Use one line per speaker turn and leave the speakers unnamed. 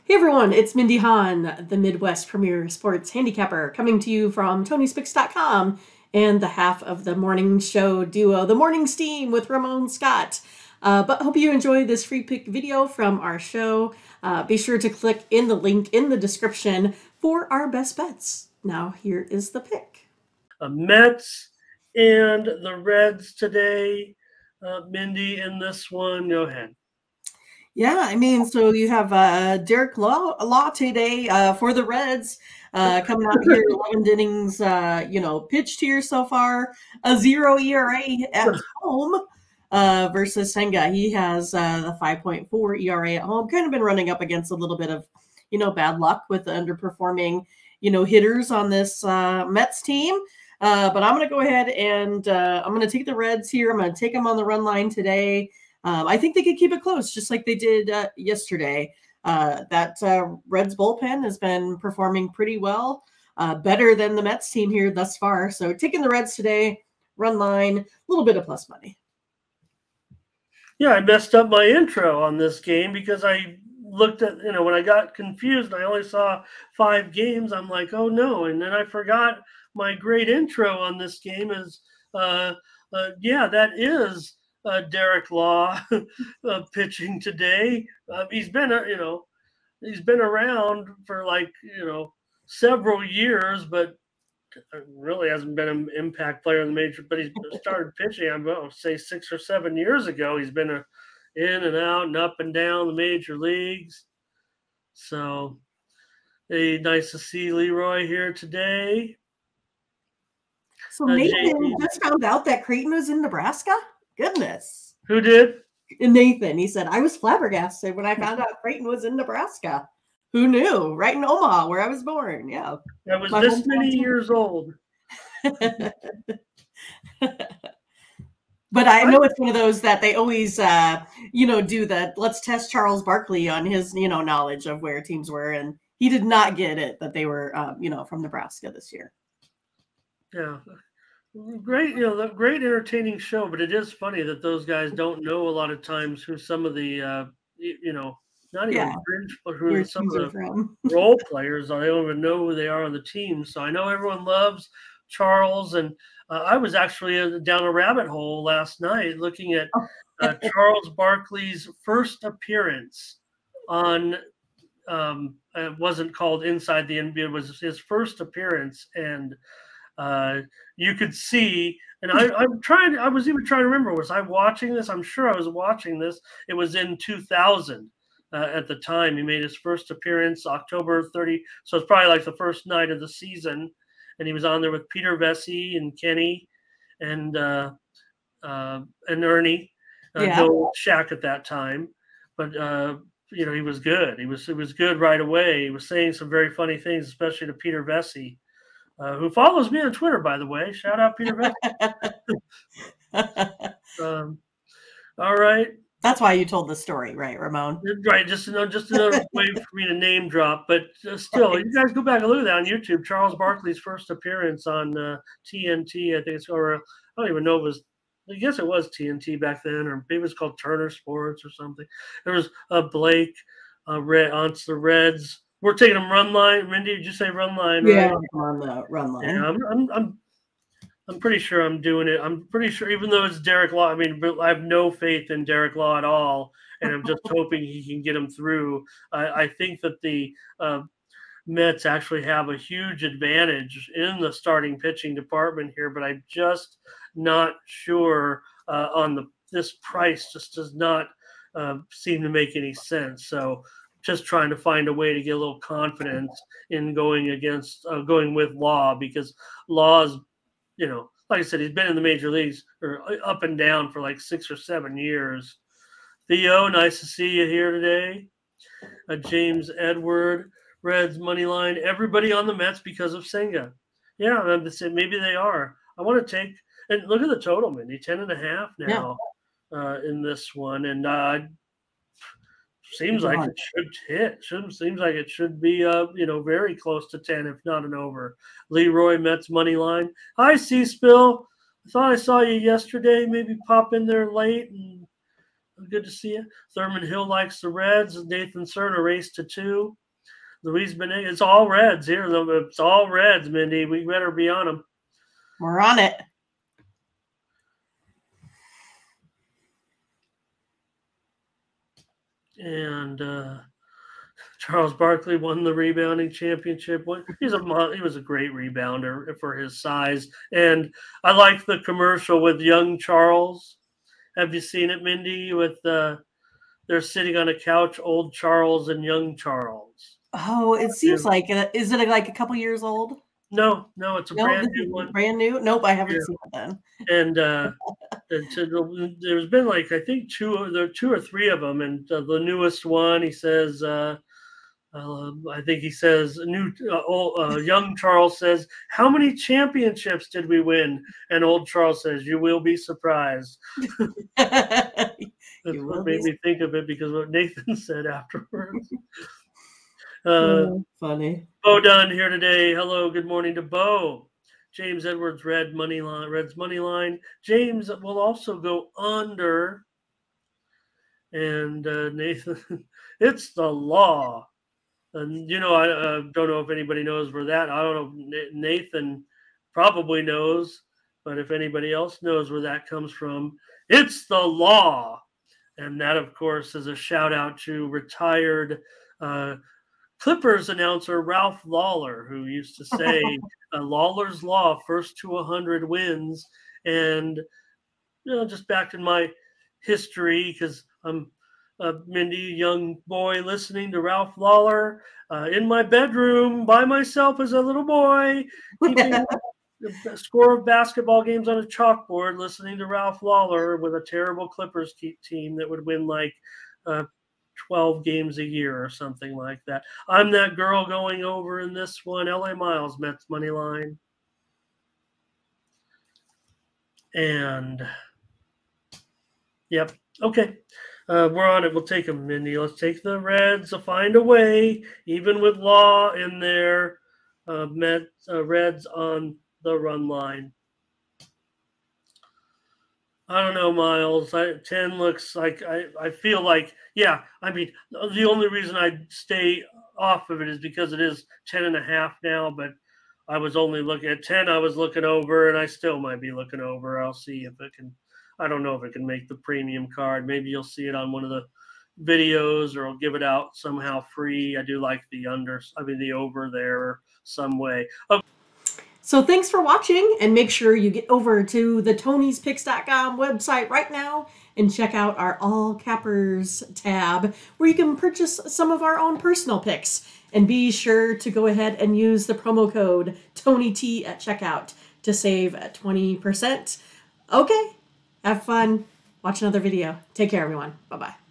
Hey everyone, it's Mindy Hahn, the Midwest premier sports handicapper, coming to you from TonySpix.com and the half of the morning show duo, The Morning Steam with Ramon Scott. But hope you enjoy this free pick video from our show. Be sure to click in the link in the description for our best bets. Now here is the pick.
Mets and the Reds today. Mindy, in this one, go ahead.
Yeah, I mean, so you have Derek Law today for the Reds coming out here, 11 innings, pitched here so far, a 0 ERA at home versus Senga. He has the 5.4 ERA at home. Kind of been running up against a little bit of, bad luck with the underperforming, hitters on this Mets team. But I'm going to go ahead and I'm going to take the Reds here. I'm going to take them on the run line today. I think they could keep it close, just like they did yesterday. That Reds bullpen has been performing pretty well, better than the Mets team here thus far. So taking the Reds today, run line, a little bit of plus money.
Yeah, I messed up my intro on this game because I looked at, when I got confused, I only saw 5 games. I'm like, oh no. And then I forgot my great intro on this game is, that is Derek Law pitching today. He's been around for several years, but really hasn't been an impact player in the major. But he's started pitching, I'm going to say 6 or 7 years ago. He's been in and out and up and down the major leagues. So nice to see Leroy here today.
So Nathan just found out that Creighton was in Nebraska? Goodness.
Who did?
Nathan. He said, I was flabbergasted when I found out Creighton was in Nebraska. Who knew? Right in Omaha, where I was born. Yeah.
I was this many years old.
But I know it's one of those that they always, do that. Let's test Charles Barkley on his, knowledge of where teams were. And he did not get it that they were, from Nebraska this year.
Yeah. Great, great entertaining show, but it is funny that those guys don't know a lot of times who some of the, not even fringe, but who some of the role players are. They don't even know who they are on the team. So I know everyone loves Charles, and I was actually down a rabbit hole last night looking at Charles Barkley's first appearance on. It wasn't called Inside the NBA. It was his first appearance, and you could see, and I was even trying to remember, was I watching this? I'm sure I was watching this. It was in 2000 at the time. He made his first appearance October 30. So it's probably like the first night of the season. And he was on there with Peter Vesey and Kenny and Ernie, no Shaq at that time. But, he was good. He was good right away. He was saying some very funny things, especially to Peter Vesey. Who follows me on Twitter, by the way. Shout out, Peter Vesey. All right.
That's why you told the story, right, Ramon?
Right. Just another way for me to name drop. But still, you guys go back and look at that on YouTube. Charles Barkley's first appearance on TNT, I think it's, or I don't even know if it was, I guess it was TNT back then, or maybe it was called Turner Sports or something. There was Blake on the Reds. We're taking them run line. Mindy, did you say run line? Right?
Yeah, on the run line.
Yeah, I'm pretty sure I'm doing it. I'm pretty sure, even though it's Derek Law, I mean, I have no faith in Derek Law at all, and I'm just hoping he can get him through. I think that the Mets actually have a huge advantage in the starting pitching department here, but I'm just not sure on this price. Just does not seem to make any sense. So just trying to find a way to get a little confidence in going with Law, because Law's, like I said, he's been in the major leagues or up and down for like 6 or 7 years. Theo, nice to see you here today. James Edward, Reds money line. Everybody on the Mets because of Senga. Yeah, maybe they are. I want to take, and look at the total, Mindy, 10.5 now in this one, and seems like it should hit. Seems like it should be, very close to 10, if not an over. Leroy, Mets money line. Hi, C-Spill. I thought I saw you yesterday. Maybe pop in there late and Good to see you. Thurman Hill likes the Reds. Nathan Cerner race to 2. Luis Benet. It's all Reds here. It's all Reds, Mindy. We better be on them.
We're on it.
And Charles Barkley won the rebounding championship. He was a great rebounder for his size. And I like the commercial with young Charles. Have you seen it, Mindy? With they're sitting on a couch, old Charles and young Charles.
Oh, it seems like it. Is it like a couple years old?
No, it's a brand new one.
Brand new? Nope, I haven't seen it then.
And there's been like I think two or three of them, and the newest one he says. I think he says, young Charles says, "How many championships did we win?" And old Charles says, "You will be surprised." That's what made me think of it because what Nathan said afterwards.
Funny.
Bo Dunn here today. Hello, good morning to Bo. James Edwards, Reds money line. James will also go under. And Nathan, it's the law. And, I don't know if anybody knows where that. I don't know. Nathan probably knows. But if anybody else knows where that comes from, it's the law. And that, of course, is a shout out to retired Clippers announcer Ralph Lawler, who used to say, Lawler's Law, first to 100 wins. And, just back in my history, because I'm Mindy, young boy listening to Ralph Lawler in my bedroom by myself as a little boy, keeping a score of basketball games on a chalkboard, listening to Ralph Lawler with a terrible Clippers team that would win like 12 games a year or something like that. I'm that girl going over in this one. LA Miles, Mets money line. And, yep, okay. We're on it. We'll take them, Mindy. Let's take the Reds. I'll find a way, even with Law in there. Reds on the run line. I don't know, Miles. 10 looks like I feel like, yeah. I mean, the only reason I stay off of it is because it is 10.5 now. But I was only looking at 10. I was looking over, and I still might be looking over. I'll see if it can. I don't know if it can make the premium card. Maybe you'll see it on one of the videos, or I'll give it out somehow free. I do like the over there some way. Okay.
So thanks for watching, and make sure you get over to the Tony'sPicks.com website right now and check out our All Cappers tab, where you can purchase some of our own personal picks. And be sure to go ahead and use the promo code TonyT at checkout to save 20%. Okay. Have fun. Watch another video. Take care, everyone. Bye-bye.